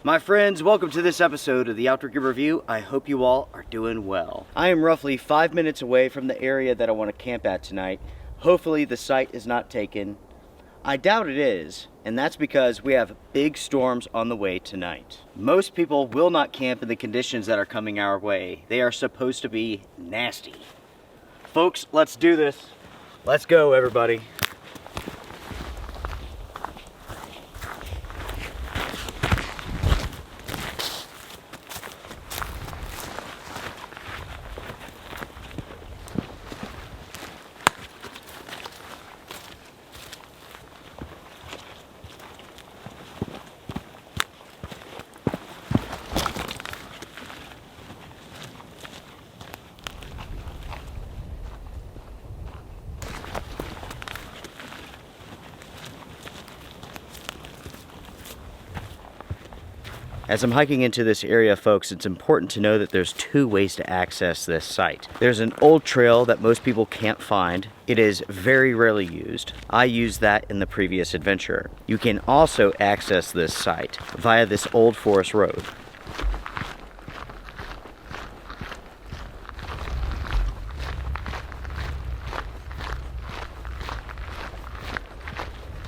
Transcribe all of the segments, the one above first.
My friends, welcome to this episode of the Outdoor Gear Review. I hope you all are doing well. I am roughly 5 minutes away from the area that I want to camp at tonight. Hopefully the site is not taken. I doubt it is, and that's because we have big storms on the way tonight. Most people will not camp in the conditions that are coming our way. They are supposed to be nasty. Folks, let's do this. Let's go, everybody. As I'm hiking into this area, folks, it's important to know that there's two ways to access this site. There's an old trail that most people can't find. It is very rarely used. I used that in the previous adventure. You can also access this site via this old forest road.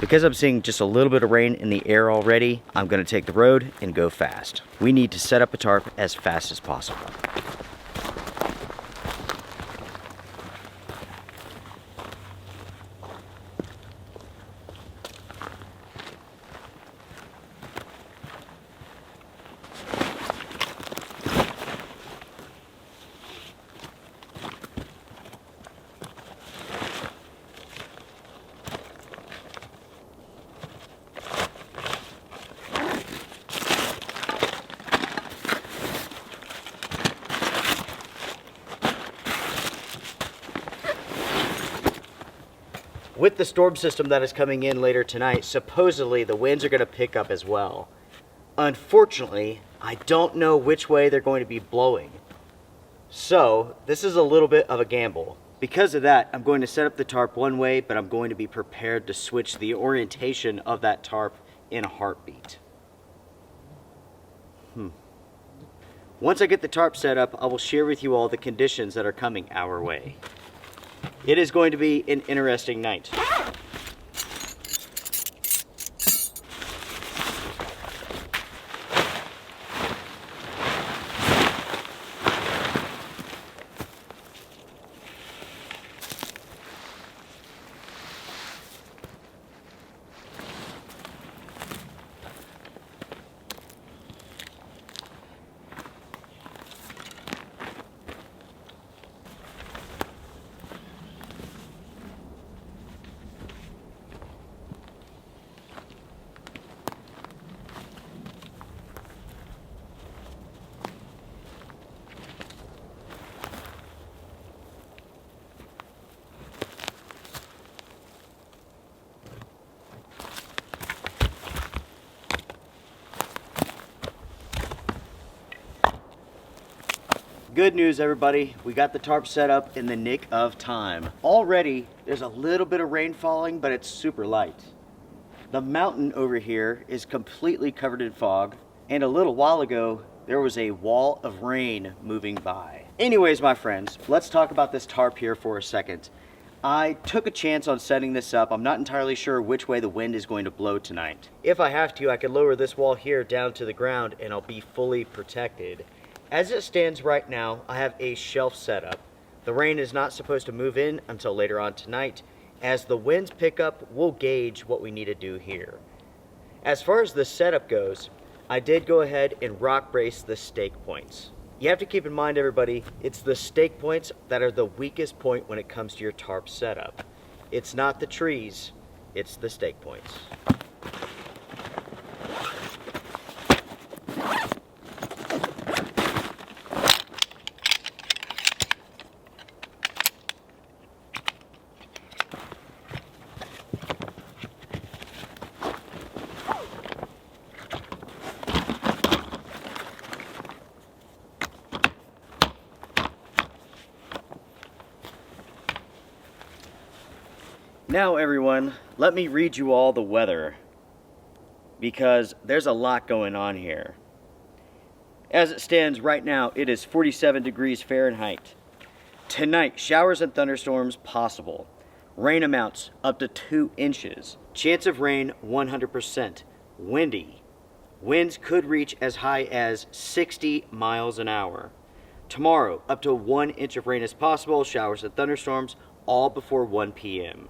Because I'm seeing just a little bit of rain in the air already, I'm gonna take the road and go fast. We need to set up a tarp as fast as possible. With the storm system that is coming in later tonight, supposedly the winds are going to pick up as well. Unfortunately, I don't know which way they're going to be blowing. So, this is a little bit of a gamble. Because of that, I'm going to set up the tarp one way, but I'm going to be prepared to switch the orientation of that tarp in a heartbeat. Once I get the tarp set up, I will share with you all the conditions that are coming our way. It is going to be an interesting night. Good news, everybody. We got the tarp set up in the nick of time. Already, there's a little bit of rain falling, but it's super light. The mountain over here is completely covered in fog, and a little while ago, there was a wall of rain moving by. Anyways, my friends, let's talk about this tarp here for a second. I took a chance on setting this up. I'm not entirely sure which way the wind is going to blow tonight. If I have to, I could lower this wall here down to the ground and I'll be fully protected. As it stands right now, I have a shelf set up. The rain is not supposed to move in until later on tonight. As the winds pick up, we'll gauge what we need to do here. As far as the setup goes, I did go ahead and rock brace the stake points. You have to keep in mind, everybody, it's the stake points that are the weakest point when it comes to your tarp setup. It's not the trees, it's the stake points. Now everyone, let me read you all the weather, because there's a lot going on here. As it stands right now, it is 47 degrees Fahrenheit. Tonight, showers and thunderstorms possible. Rain amounts up to 2 inches. Chance of rain 100%. Windy. Winds could reach as high as 60 miles an hour. Tomorrow, up to 1 inch of rain is possible. Showers and thunderstorms all before 1 p.m.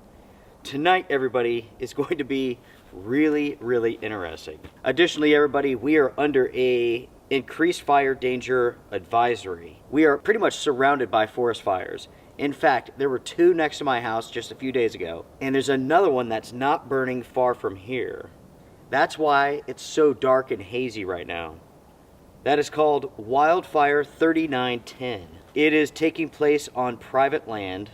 Tonight, everybody, is going to be really, really interesting. Additionally, everybody, we are under a increased fire danger advisory. We are pretty much surrounded by forest fires. In fact, there were 2 next to my house just a few days ago, and there's another one that's not burning far from here. That's why it's so dark and hazy right now. That is called Wildfire 3910. It is taking place on private land.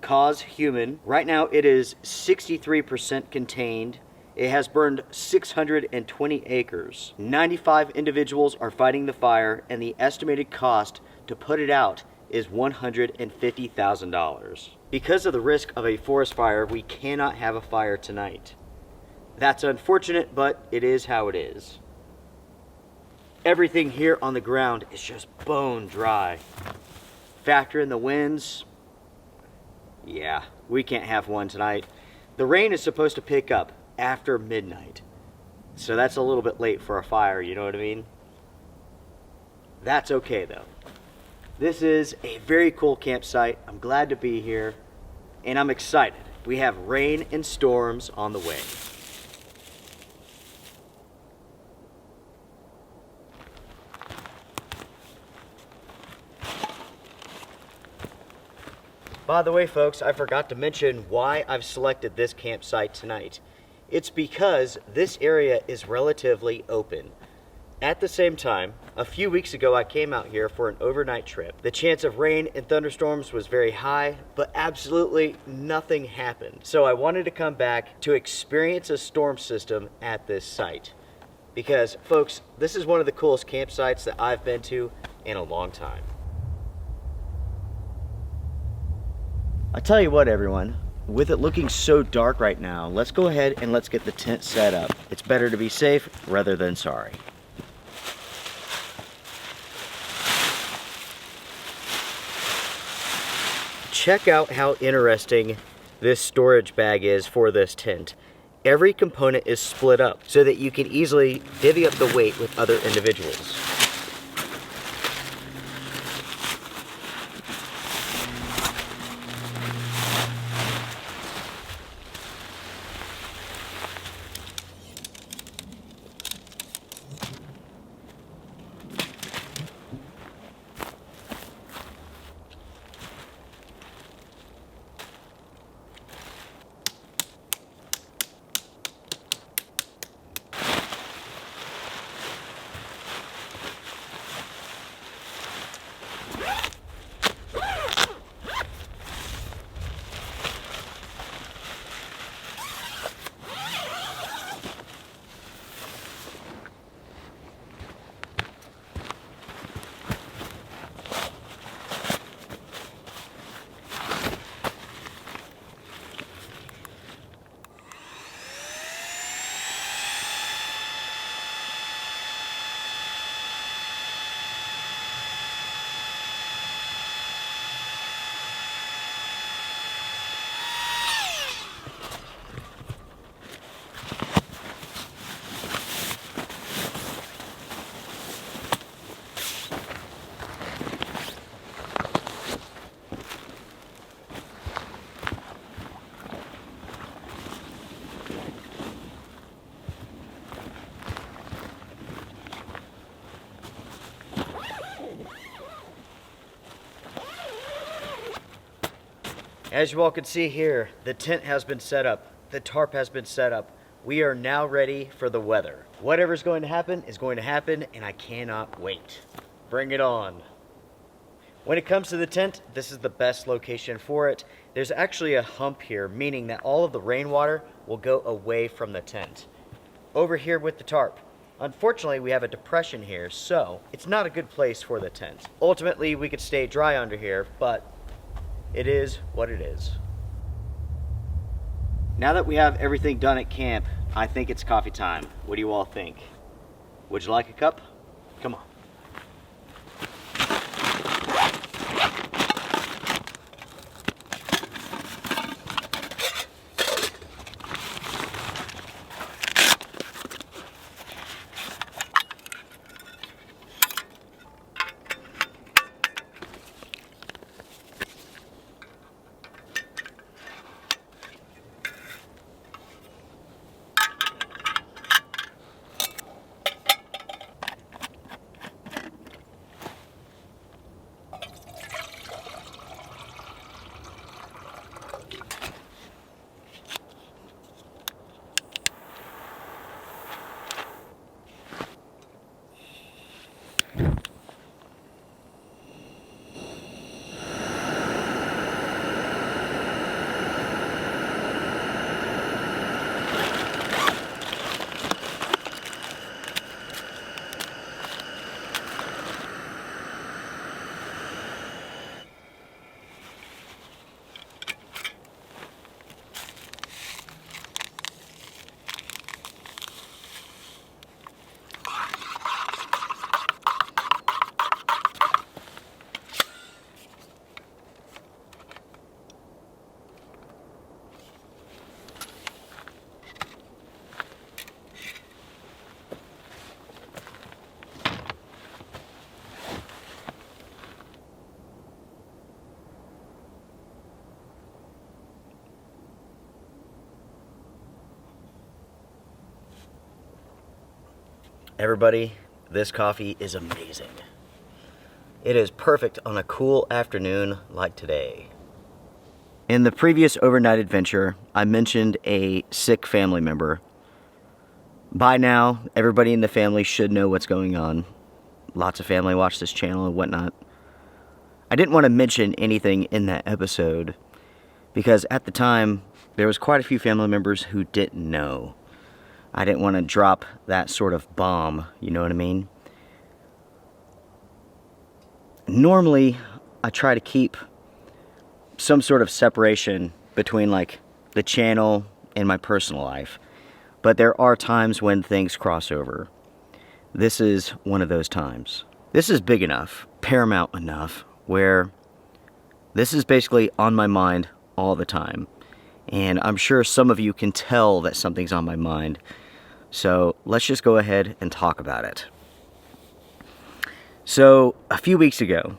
Cause human. Right now it is 63% contained. It has burned 620 acres. 95 individuals are fighting the fire, and the estimated cost to put it out is $150,000. Because of the risk of a forest fire, we cannot have a fire tonight. That's unfortunate, but it is how it is. Everything here on the ground is just bone dry. Factor in the winds. Yeah, we can't have one tonight. The rain is supposed to pick up after midnight. So that's a little bit late for a fire, you know what I mean? That's okay though. This is a very cool campsite. I'm glad to be here, and I'm excited. We have rain and storms on the way. By the way, folks, I forgot to mention why I've selected this campsite tonight. It's because this area is relatively open. At the same time, a few weeks ago I came out here for an overnight trip. The chance of rain and thunderstorms was very high, but absolutely nothing happened. So I wanted to come back to experience a storm system at this site. Because, folks, this is one of the coolest campsites that I've been to in a long time. I tell you what, everyone, with it looking so dark right now, let's go ahead and let's get the tent set up. It's better to be safe rather than sorry. Check out how interesting this storage bag is for this tent. Every component is split up so that you can easily divvy up the weight with other individuals. As you all can see here, the tent has been set up, the tarp has been set up. We are now ready for the weather. Whatever's going to happen is going to happen, and I cannot wait. Bring it on. When it comes to the tent, this is the best location for it. There's actually a hump here, meaning that all of the rainwater will go away from the tent. Over here with the tarp, unfortunately we have a depression here, so it's not a good place for the tent. Ultimately, we could stay dry under here, but it is what it is. Now that we have everything done at camp, I think it's coffee time. What do you all think? Would you like a cup? Come on. Everybody, this coffee is amazing. It is perfect on a cool afternoon like today. In the previous overnight adventure, I mentioned a sick family member. By now, everybody in the family should know what's going on. Lots of family watch this channel and whatnot. I didn't want to mention anything in that episode because at the time, there was quite a few family members who didn't know. I didn't want to drop that sort of bomb, you know what I mean? Normally, I try to keep some sort of separation between like the channel and my personal life. But there are times when things cross over. This is one of those times. This is big enough, paramount enough, where this is basically on my mind all the time. And I'm sure some of you can tell that something's on my mind. So let's just go ahead and talk about it. So a few weeks ago,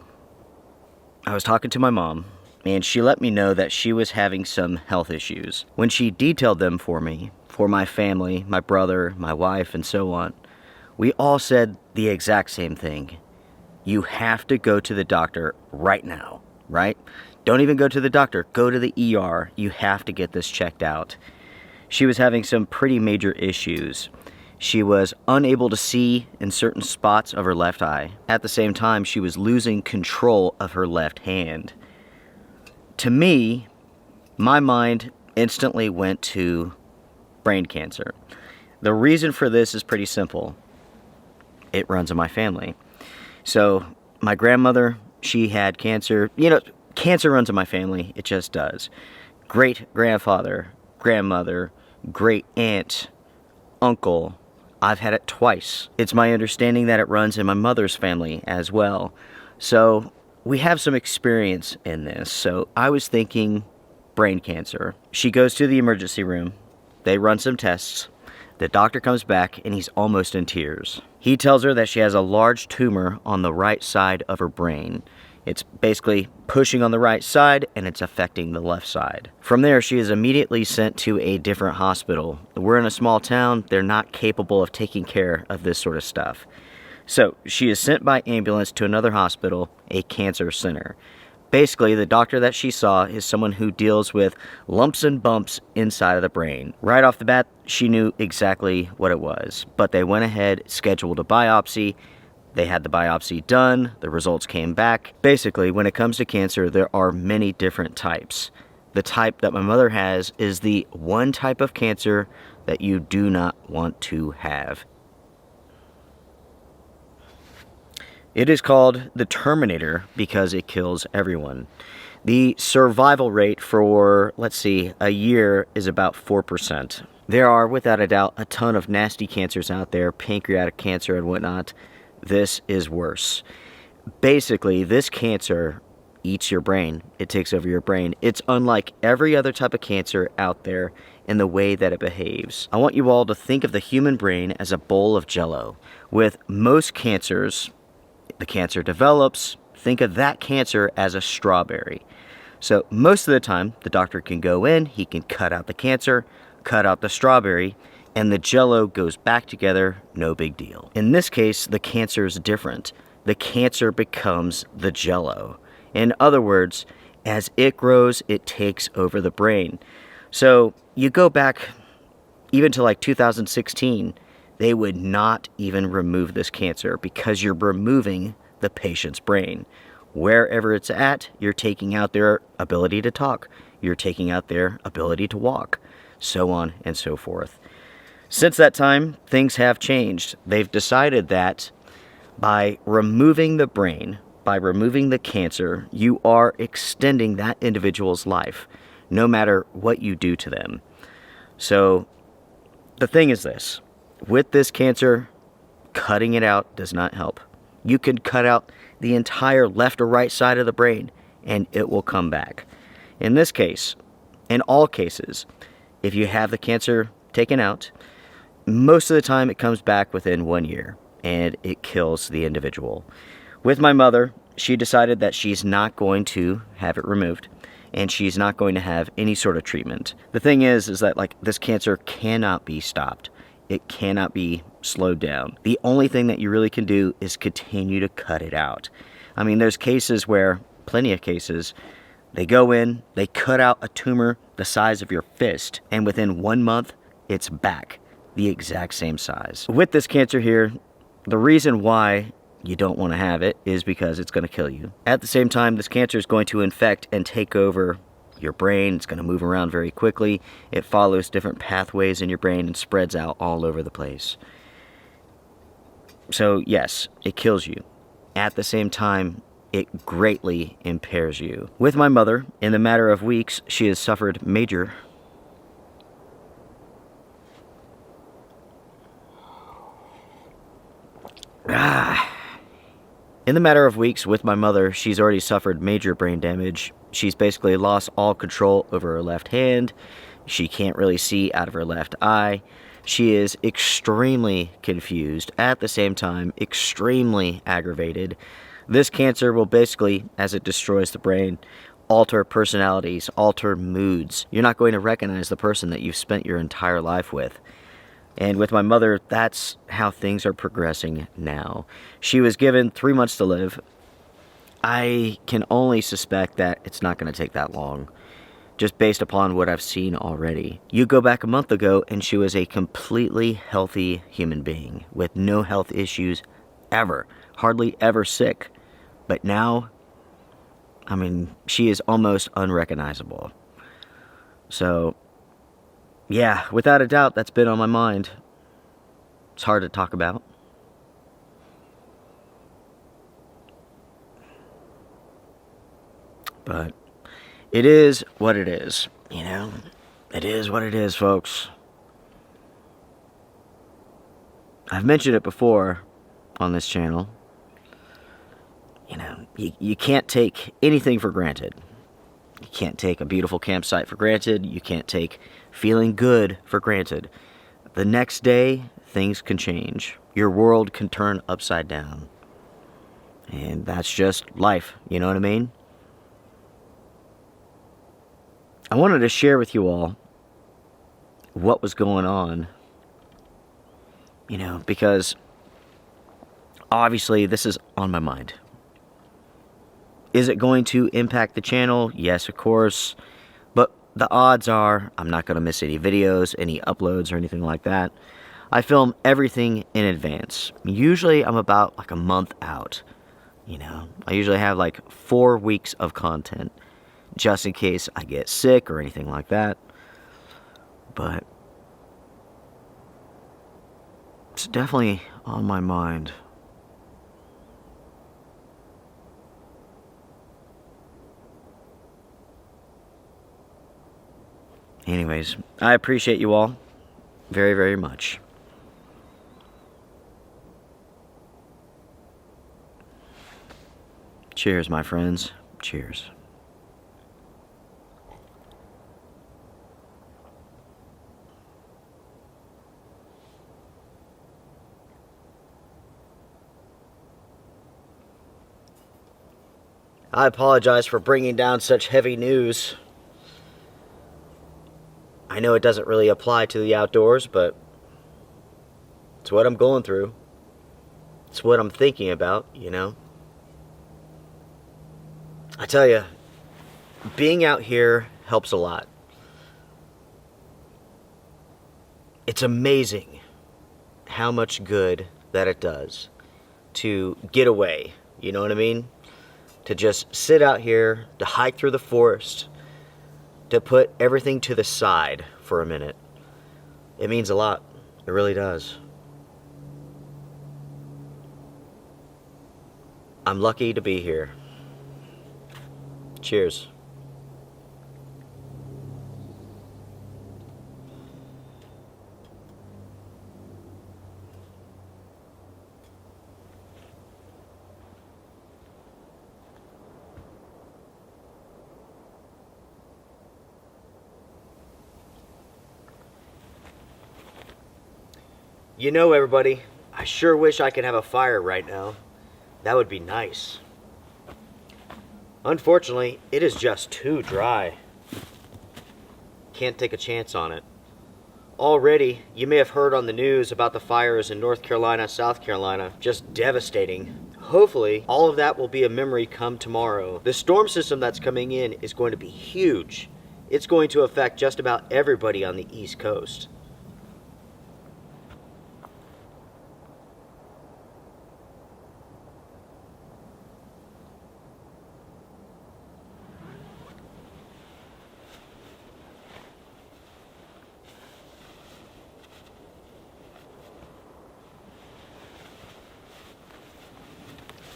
I was talking to my mom, and she let me know that she was having some health issues. When she detailed them for me, for my family, my brother, my wife, and so on, we all said the exact same thing. You have to go to the doctor right now, right? Don't even go to the doctor. Go to the ER. You have to get this checked out. She was having some pretty major issues. She was unable to see in certain spots of her left eye. At the same time, she was losing control of her left hand. To me, my mind instantly went to brain cancer. The reason for this is pretty simple. It runs in my family. So my grandmother, she had cancer. You know, cancer runs in my family. It just does. Great grandfather, grandmother, great aunt, uncle. I've had it twice. It's my understanding that it runs in my mother's family as well. So we have some experience in this. So I was thinking brain cancer. She goes to the emergency room. They run some tests. The doctor comes back and he's almost in tears. He tells her that she has a large tumor on the right side of her brain. It's basically pushing on the right side and it's affecting the left side. From there, she is immediately sent to a different hospital. We're in a small town. They're not capable of taking care of this sort of stuff. So she is sent by ambulance to another hospital, a cancer center. Basically, the doctor that she saw is someone who deals with lumps and bumps inside of the brain. Right off the bat, she knew exactly what it was. But they went ahead, scheduled a biopsy. They had the biopsy done. The results came back. Basically, when it comes to cancer, there are many different types. The type that my mother has is the one type of cancer that you do not want to have. It is called the Terminator because it kills everyone. The survival rate for, let's see, a year is about 4%. There are, without a doubt, a ton of nasty cancers out there, pancreatic cancer and whatnot. This is worse. Basically, this cancer eats your brain. It takes over your brain. It's unlike every other type of cancer out there in the way that it behaves. I want you all to think of the human brain as a bowl of Jell-O. With most cancers, the cancer develops. Think of that cancer as a strawberry. So most of the time, the doctor can go in, he can cut out the cancer, cut out the strawberry, and the Jell-O goes back together, no big deal. In this case, the cancer is different. The cancer becomes the Jell-O. In other words, as it grows, it takes over the brain. So you go back even to like 2016, they would not even remove this cancer because you're removing the patient's brain. Wherever it's at, you're taking out their ability to talk. You're taking out their ability to walk, so on and so forth. Since that time, things have changed. They've decided that by removing the brain, by removing the cancer, you are extending that individual's life, no matter what you do to them. So the thing is this. With this cancer, cutting it out does not help. You can cut out the entire left or right side of the brain and it will come back. In this case, in all cases, if you have the cancer taken out, most of the time it comes back within 1 year and it kills the individual. With my mother, she decided that she's not going to have it removed and she's not going to have any sort of treatment. The thing is that like this cancer cannot be stopped. It cannot be slowed down. The only thing that you really can do is continue to cut it out. I mean, there's cases where, plenty of cases, they go in, they cut out a tumor the size of your fist, and within 1 month, it's back the exact same size. With this cancer here, the reason why you don't want to have it is because it's going to kill you. At the same time, this cancer is going to infect and take over your brain. It's going to move around very quickly. It follows different pathways in your brain and spreads out all over the place. So yes, it kills you. At the same time, it greatly impairs you. With my mother, in the matter of weeks, she has suffered major In the matter of weeks with my mother, she's already suffered major brain damage. She's basically lost all control over her left hand. She can't really see out of her left eye. She is extremely confused, at the same time, extremely aggravated. This cancer will basically, as it destroys the brain, alter personalities, alter moods. You're not going to recognize the person that you've spent your entire life with. And with my mother, that's how things are progressing now. She was given 3 months to live. I can only suspect that it's not going to take that long, just based upon what I've seen already. You go back a month ago, and she was a completely healthy human being with no health issues ever, hardly ever sick. But now, I mean, she is almost unrecognizable. So, yeah, without a doubt, that's been on my mind. It's hard to talk about. But it is what it is, you know? It is what it is, folks. I've mentioned it before on this channel. You know, you can't take anything for granted. You can't take a beautiful campsite for granted. You can't take feeling good for granted. The next day, things can change. Your world can turn upside down. And that's just life, you know what I mean? I wanted to share with you all what was going on. You know, because obviously this is on my mind. Is it going to impact the channel? Yes, of course. But the odds are I'm not going to miss any videos, any uploads, or anything like that. I film everything in advance. Usually I'm about like a month out. You know, I usually have like 4 weeks of content, just in case I get sick or anything like that. But it's definitely on my mind. Anyways, I appreciate you all very, very much. Cheers, my friends. Cheers. I apologize for bringing down such heavy news. I know it doesn't really apply to the outdoors, but it's what I'm going through. It's what I'm thinking about, you know. I tell you, being out here helps a lot. It's amazing how much good that it does to get away, you know what I mean? To just sit out here, to hike through the forest, to put everything to the side for a minute. It means a lot. It really does. I'm lucky to be here. Cheers. You know, everybody, I sure wish I could have a fire right now. That would be nice. Unfortunately, it is just too dry. Can't take a chance on it. already you may have heard on the news about the fires in North Carolina, South Carolina, just devastating. Hopefully, all of that will be a memory come tomorrow. The storm system that's coming in is going to be huge. It's going to affect just about everybody on the East Coast.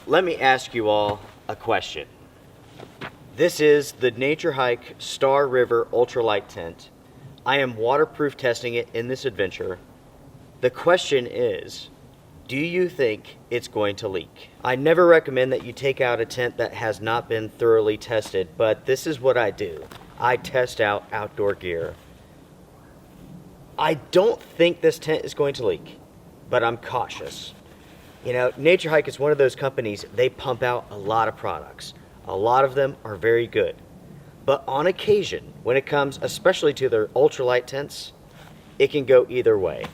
Let me ask you all a question. This is the Nature Hike Star River Ultralight Tent. I am waterproof testing it in this adventure. The question is, do you think it's going to leak? I never recommend that you take out a tent that has not been thoroughly tested, but this is what I do. I test out outdoor gear. I don't think this tent is going to leak, but I'm cautious. You know, Nature Hike is one of those companies, they pump out a lot of products. A lot of them are very good. But on occasion, when it comes especially to their ultralight tents, it can go either way.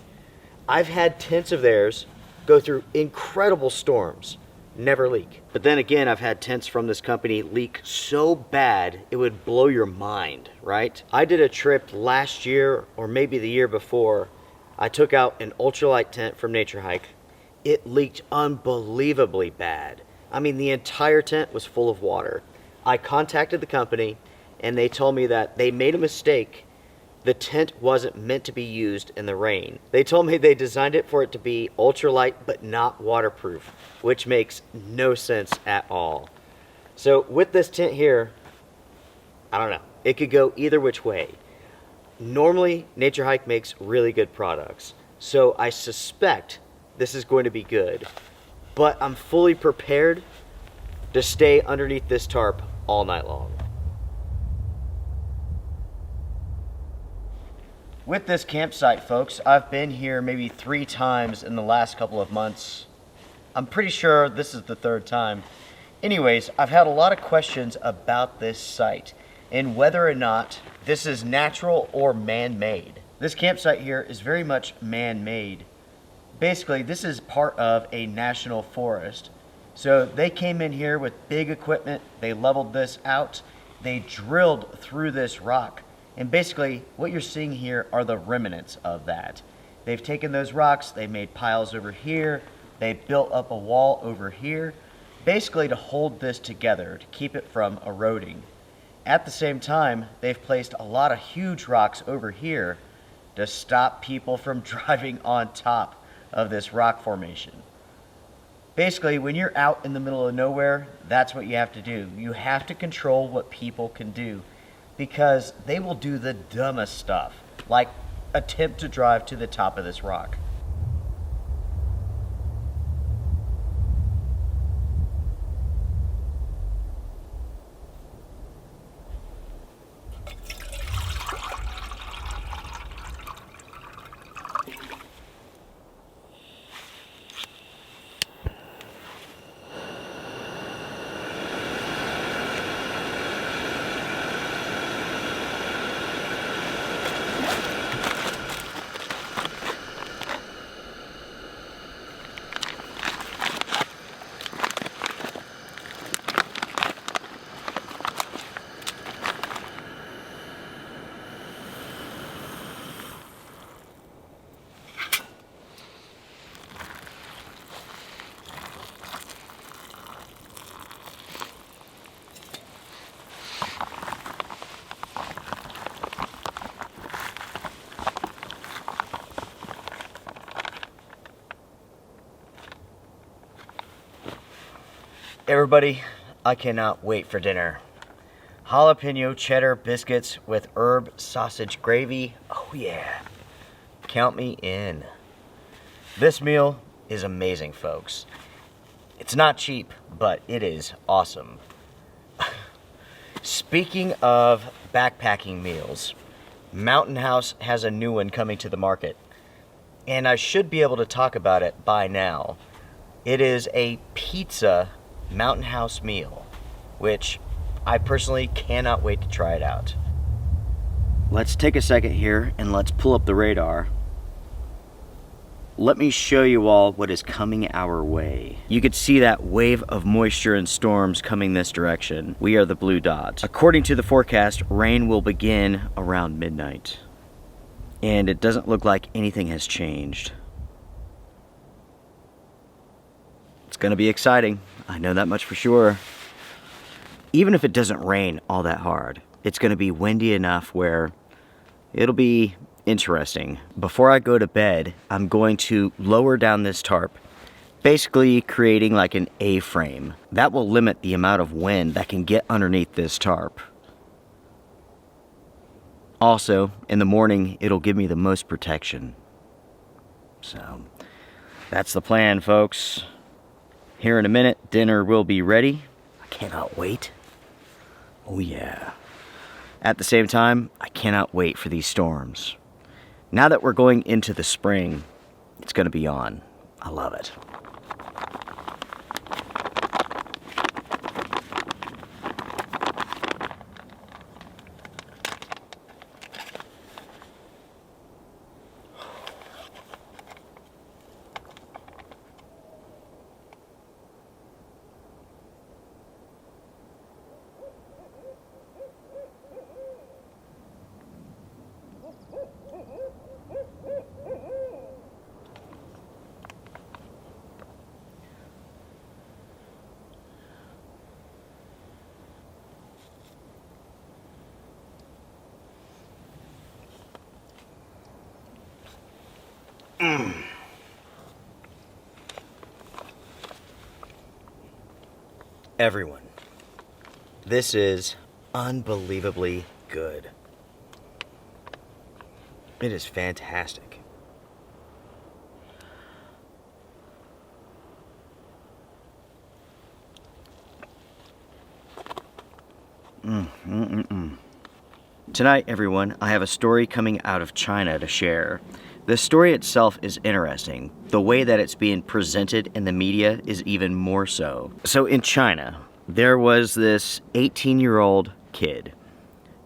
I've had tents of theirs go through incredible storms, never leak. But then again, I've had tents from this company leak so bad, it would blow your mind, right? I did a trip last year, or maybe the year before. I took out an ultralight tent from Nature Hike. It leaked unbelievably bad. I mean, the entire tent was full of water. I contacted the company and they told me that they made a mistake. The tent wasn't meant to be used in the rain. They told me they designed it for it to be ultralight but not waterproof, which makes no sense at all. So with this tent here, I don't know. It could go either which way. Normally, Nature Hike makes really good products. So I suspect this is going to be good, but I'm fully prepared to stay underneath this tarp all night long. With this campsite, folks, I've been here maybe 3 times in the last couple of months. I'm pretty sure this is the 3rd time. Anyways, I've had a lot of questions about this site and whether or not this is natural or man-made. This campsite here is very much man-made. Basically, this is part of a national forest. So they came in here with big equipment, they leveled this out, they drilled through this rock. And basically, what you're seeing here are the remnants of that. They've taken those rocks, they made piles over here, they built up a wall over here, basically to hold this together, to keep it from eroding. At the same time, they've placed a lot of huge rocks over here to stop people from driving on top of this rock formation. Basically, when you're out in the middle of nowhere, that's what you have to do. You have to control what people can do because they will do the dumbest stuff, like attempt to drive to the top of this rock. Everybody, I cannot wait for dinner. Jalapeno cheddar biscuits with herb sausage gravy. Oh yeah, count me in. This meal is amazing, folks. It's not cheap, but it is awesome. Speaking of backpacking meals, Mountain House has a new one coming to the market, and I should be able to talk about it by now. It is a pizza Mountain House meal, which I personally cannot wait to try it out. let's take a second here and let's pull up the radar. Let me show you all what is coming our way. You could see that wave of moisture and storms coming this direction. We are the blue dots. According to the forecast, rain will begin around midnight. And it doesn't look like anything has changed. It's gonna be exciting. I know that much for sure. Even if it doesn't rain all that hard, it's gonna be windy enough where it'll be interesting. Before I go to bed, I'm going to lower down this tarp, basically creating like an A-frame. That will limit the amount of wind that can get underneath this tarp. Also, in the morning, it'll give me the most protection. So, that's the plan, folks. Here in a minute, dinner will be ready. I cannot wait. Oh yeah. At the same time, I cannot wait for these storms. Now that we're going into the spring, it's gonna be on. I love it. Everyone, this is unbelievably good. It is fantastic. Tonight, everyone, I have a story coming out of China to share. The story itself is interesting. The way that it's being presented in the media is even more so. So in China, there was this 18-year-old kid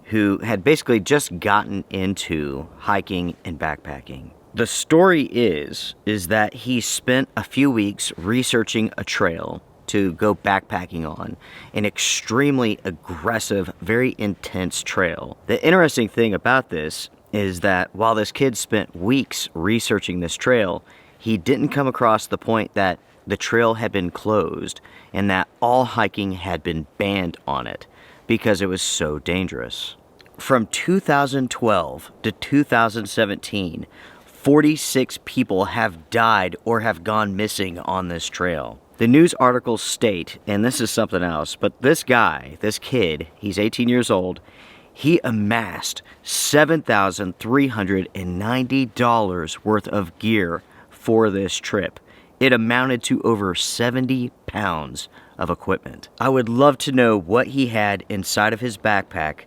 who had basically just gotten into hiking and backpacking. The story is that he spent a few weeks researching a trail to go backpacking on, an extremely aggressive, very intense trail. The interesting thing about this is that while this kid spent weeks researching this trail, he didn't come across the point that the trail had been closed and that all hiking had been banned on it because it was so dangerous. From 2012 to 2017, 46 people have died or have gone missing on this trail. The news articles state, and this is something else, but this guy, this kid, he's 18 years old, he amassed $7,390 worth of gear for this trip. It amounted to over 70 pounds of equipment. I would love to know what he had inside of his backpack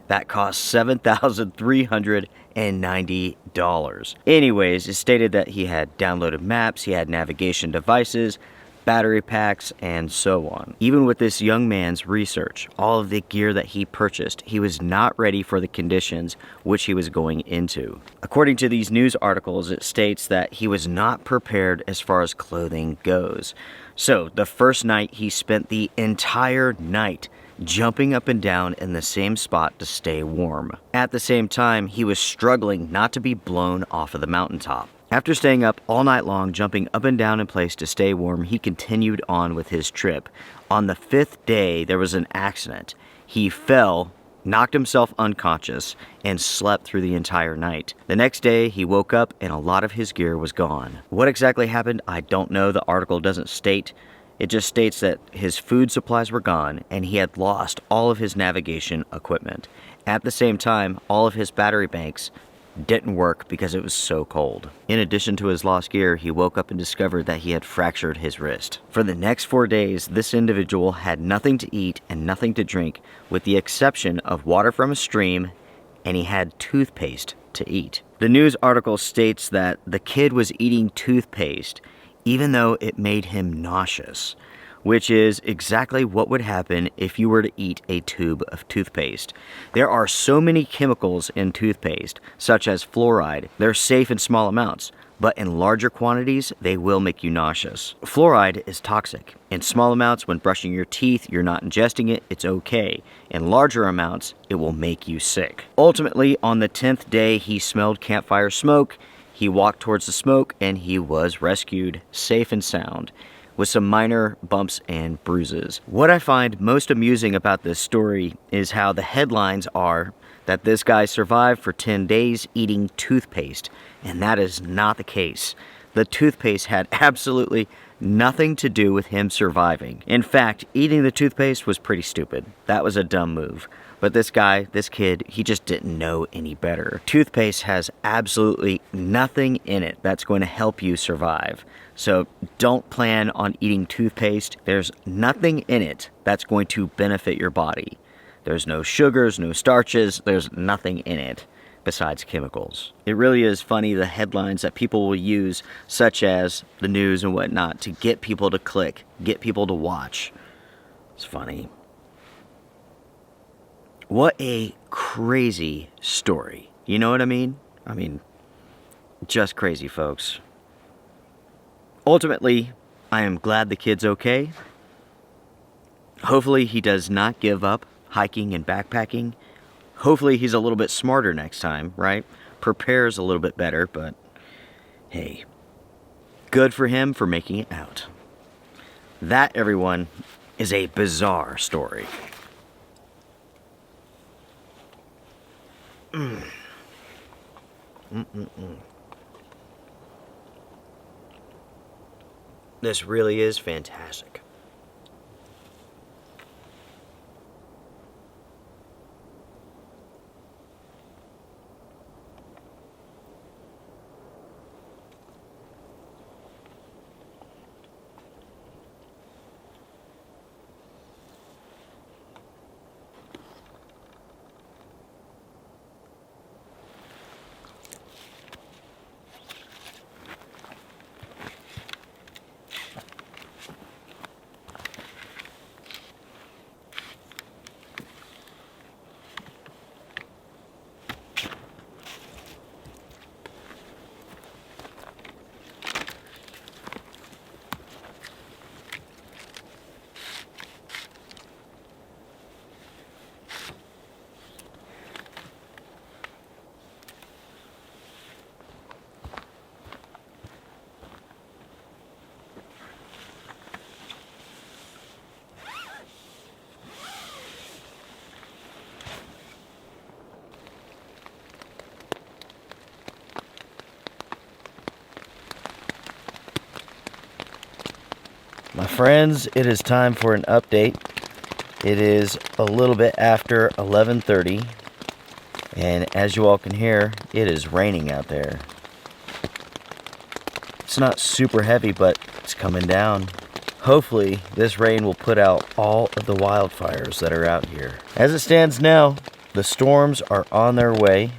that cost $7,390. Anyways, it stated that he had downloaded maps, he had navigation devices, battery packs, and so on. Even with this young man's research, all of the gear that he purchased, he was not ready for the conditions which he was going into. According to these news articles, it states that he was not prepared as far as clothing goes. So the first night, he spent the entire night jumping up and down in the same spot to stay warm. At the same time, he was struggling not to be blown off of the mountaintop. After staying up all night long, jumping up and down in place to stay warm, he continued on with his trip. On the 5th day, there was an accident. He fell, knocked himself unconscious, and slept through the entire night. The next day, he woke up and a lot of his gear was gone. What exactly happened, I don't know. The article doesn't state. It just states that his food supplies were gone and he had lost all of his navigation equipment. At the same time, all of his battery banks didn't work because it was so cold. In addition to his lost gear, he woke up and discovered that he had fractured his wrist. For the next 4 days, this individual had nothing to eat and nothing to drink, with the exception of water from a stream, and he had toothpaste to eat. The news article states that the kid was eating toothpaste even though it made him nauseous. which is exactly what would happen if you were to eat a tube of toothpaste. There are so many chemicals in toothpaste, such as fluoride. They're safe in small amounts, but in larger quantities, they will make you nauseous. Fluoride is toxic. In small amounts, when brushing your teeth, you're not ingesting it, it's okay. In larger amounts, it will make you sick. Ultimately, on the 10th day, he smelled campfire smoke. He walked towards the smoke, and he was rescued, safe and sound, with some minor bumps and bruises. What I find most amusing about this story is how the headlines are that this guy survived for 10 days eating toothpaste, and that is not the case. The toothpaste had absolutely nothing to do with him surviving. In fact, eating the toothpaste was pretty stupid. That was a dumb move. But this guy, this kid, he just didn't know any better. Toothpaste has absolutely nothing in it that's going to help you survive. So don't plan on eating toothpaste. There's nothing in it that's going to benefit your body. There's no sugars, no starches, there's nothing in it besides chemicals. It really is funny the headlines that people will use, such as the news and whatnot, to get people to click, get people to watch. It's funny. What a crazy story. You know what I mean? I mean, just crazy, folks. Ultimately, I am glad the kid's okay. Hopefully he does not give up hiking and backpacking. Hopefully he's a little bit smarter next time, right? Prepares a little bit better, but hey, good for him for making it out. That, everyone, is a bizarre story. This really is fantastic. My friends, it is time for an update. It is a little bit after 11:30, and as you all can hear, it is raining out there. It's not super heavy, but it's coming down. Hopefully, this rain will put out all of the wildfires that are out here. As it stands now, the storms are on their way.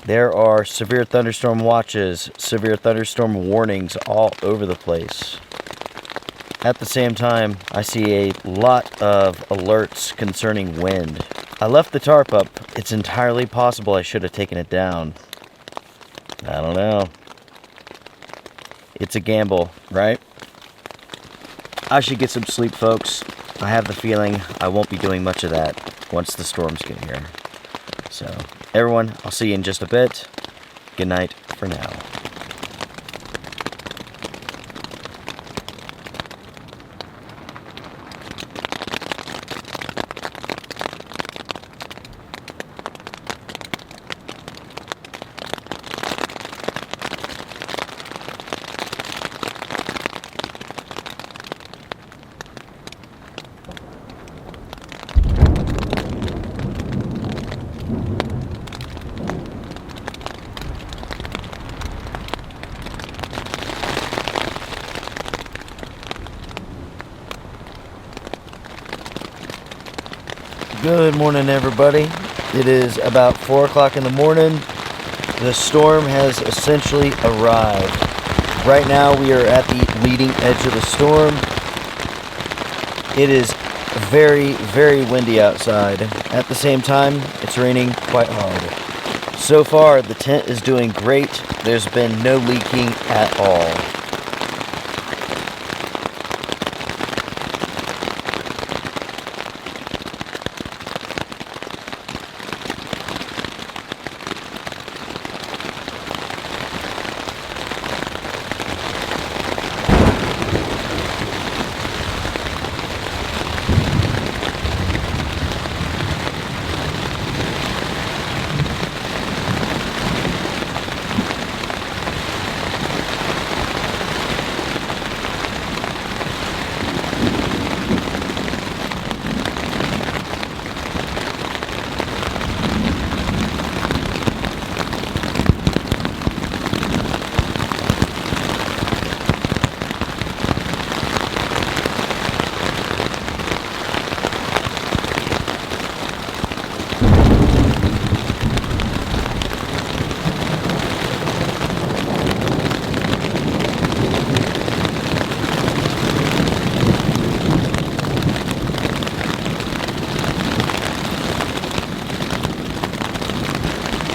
There are severe thunderstorm watches, severe thunderstorm warnings all over the place. At the same time, I see a lot of alerts concerning wind. I left the tarp up. It's entirely possible I should have taken it down. I don't know. It's a gamble, right? I should get some sleep, folks. I have the feeling I won't be doing much of that once the storms get here. So, everyone, I'll see you in just a bit. Good night for now. Good morning, everybody. It is about 4 o'clock in the morning. The storm has essentially arrived. Right now we are at the leading edge of the storm. It is very, very windy outside. At the same time, it's raining quite hard. So far, the tent is doing great. There's been no leaking at all.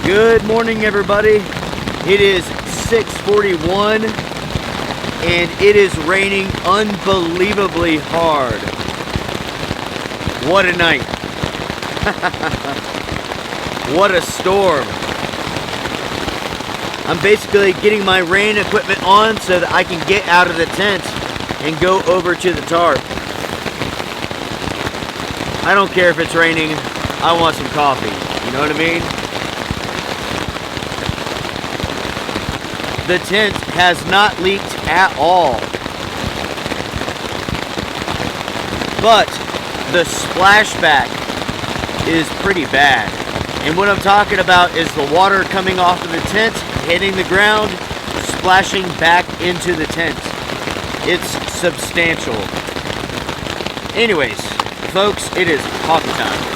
Good morning, everybody. It is 6:41 and it is raining unbelievably hard. What a night. What a storm. I'm basically getting my rain equipment on so that I can get out of the tent and go over to the tarp. I don't care if it's raining. I want some coffee. You know what I mean? The tent has not leaked at all. But the splashback is pretty bad. And what I'm talking about is the water coming off of the tent, hitting the ground, splashing back into the tent. It's substantial. Anyways, folks, it is coffee time.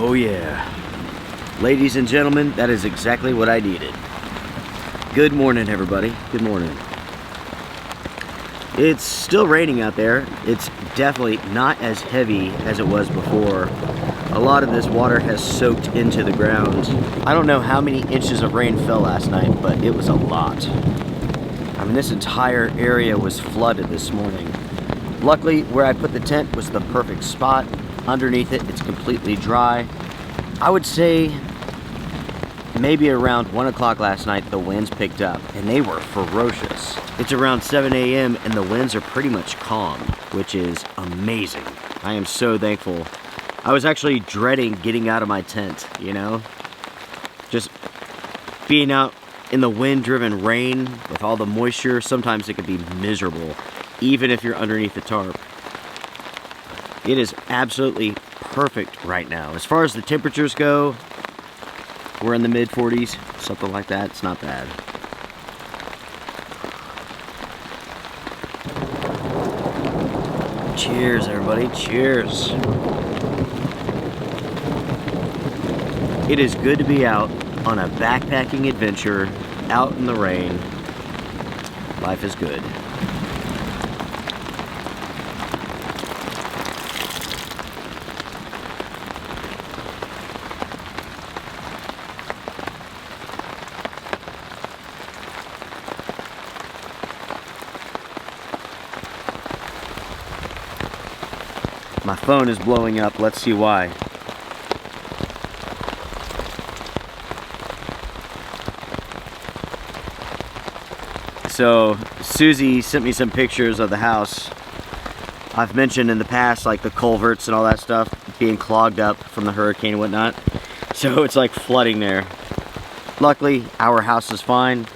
Oh yeah. Ladies and gentlemen, that is exactly what I needed. Good morning, everybody. Good morning. It's still raining out there. It's definitely not as heavy as it was before. A lot of this water has soaked into the ground. I don't know how many inches of rain fell last night, but it was a lot. I mean, this entire area was flooded this morning. Luckily, where I put the tent was the perfect spot. Underneath it, it's completely dry. I would say maybe around 1 o'clock last night, the winds picked up and they were ferocious. It's around 7 a.m. and the winds are pretty much calm, which is amazing. I am so thankful. I was actually dreading getting out of my tent, you know? Just being out in the wind-driven rain with all the moisture, sometimes it can be miserable, even if you're underneath the tarp. It is absolutely perfect right now. As far as the temperatures go, We're in the mid 40s, something like that. It's not bad. Cheers, everybody. Cheers. It is good to be out on a backpacking adventure, out in the rain. Life is good. My phone is blowing up. Let's see why. So Susie sent me some pictures of the house. I've mentioned in the past, like the culverts and all that stuff being clogged up from the hurricane and whatnot. So it's like flooding there. Luckily, our house is fine.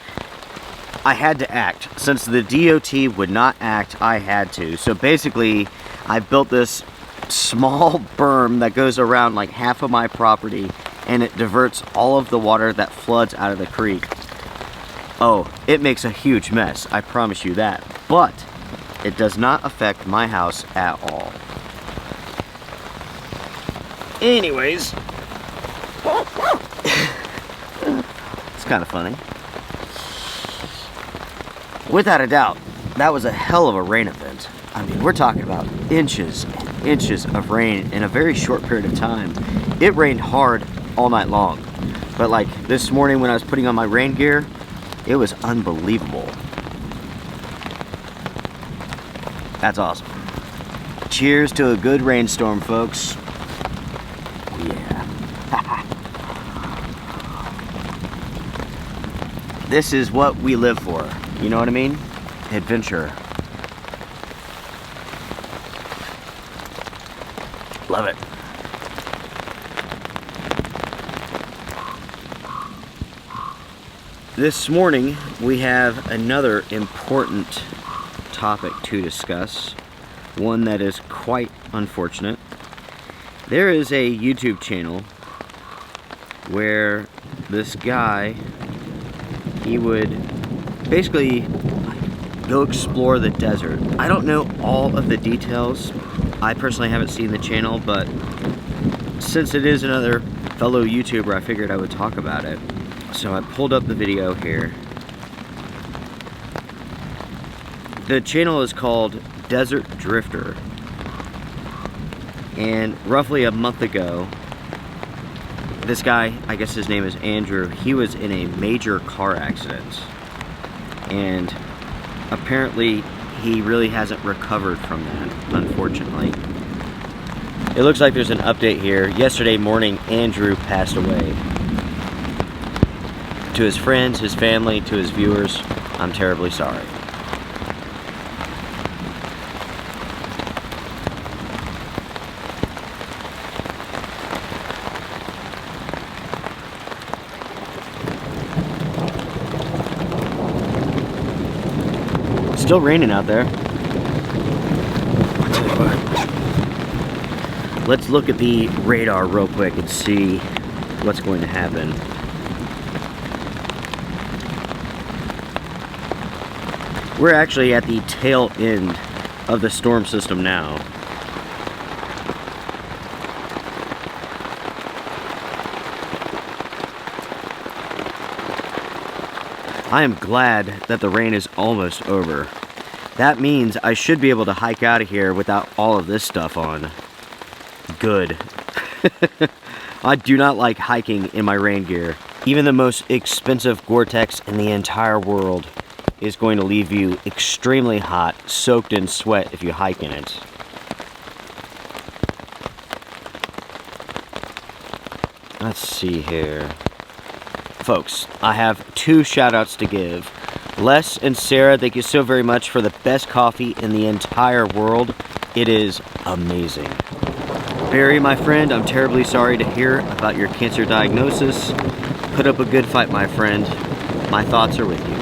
I had to act. Since the DOT would not act, I had to. So basically, I built this small berm that goes around like half of my property, and it diverts all of the water that floods out of the creek. Oh, it makes a huge mess, I promise you that. But it does not affect my house at all. Anyways, it's kind of funny. Without a doubt, that was a hell of a rain event. I mean, we're talking about inches and inches of rain in a very short period of time. It rained hard all night long. But like this morning when I was putting on my rain gear, it was unbelievable. That's awesome. Cheers to a good rainstorm, folks. Yeah. This is what we live for. You know what I mean? Adventure. Love it. This morning we have another important topic to discuss, one that is quite unfortunate. There is a YouTube channel where this guy, he would basically go explore the desert. I don't know all of the details. I personally haven't seen the channel, but since it is another fellow YouTuber, I figured I would talk about it. So I pulled up the video here. The channel is called Desert Drifter. And roughly a month ago, this guy, I guess his name is Andrew, he was in a major car accident. And apparently he really hasn't recovered from that, unfortunately. It looks like there's an update here. Yesterday morning, Andrew passed away. To his friends, his family, to his viewers, I'm terribly sorry. It's still raining out there. Let's look at the radar real quick and see what's going to happen. We're actually at the tail end of the storm system now. I am glad that the rain is almost over. That means I should be able to hike out of here without all of this stuff on. Good. I do not like hiking in my rain gear. Even the most expensive Gore-Tex in the entire world is going to leave you extremely hot, soaked in sweat if you hike in it. Let's see here. Folks, I have two shout outs to give. Les and Sarah, thank you so very much for the best coffee in the entire world. It is amazing. Barry, my friend, I'm terribly sorry to hear about your cancer diagnosis. Put up a good fight, my friend. My thoughts are with you.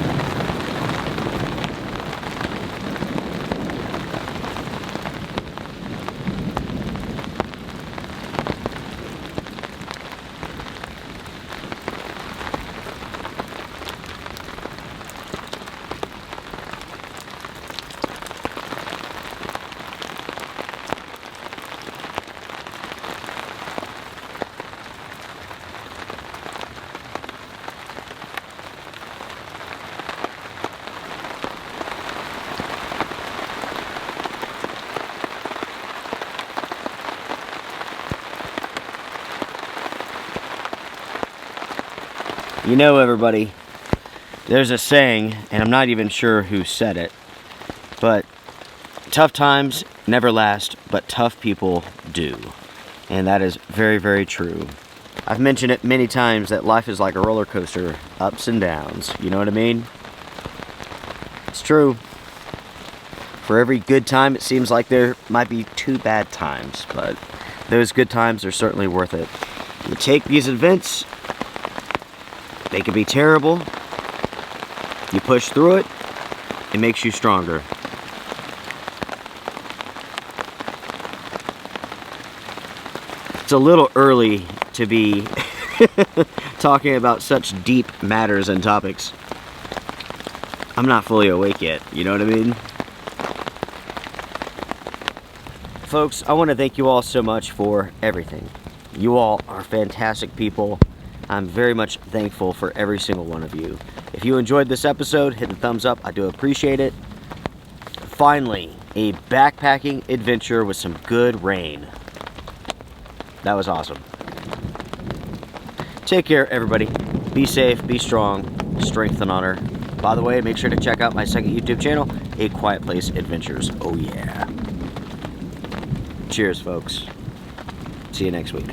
You know, everybody, there's a saying, and I'm not even sure who said it, but tough times never last, but tough people do. And that is very, very true. I've mentioned it many times that life is like a roller coaster, ups and downs. You know what I mean? It's true. For every good time, it seems like there might be 2 bad times, but those good times are certainly worth it. You take these events, they can be terrible. You push through it, it makes you stronger. It's a little early to be talking about such deep matters and topics. I'm not fully awake yet, you know what I mean? Folks, I want to thank you all so much for everything. You all are fantastic people. I'm very much thankful for every single one of you. If you enjoyed this episode, hit the thumbs up. I do appreciate it. Finally, a backpacking adventure with some good rain. That was awesome. Take care, everybody. Be safe, be strong, strength and honor. By the way, make sure to check out my second YouTube channel, A Quiet Place Adventures. Oh yeah. Cheers, folks. See you next week.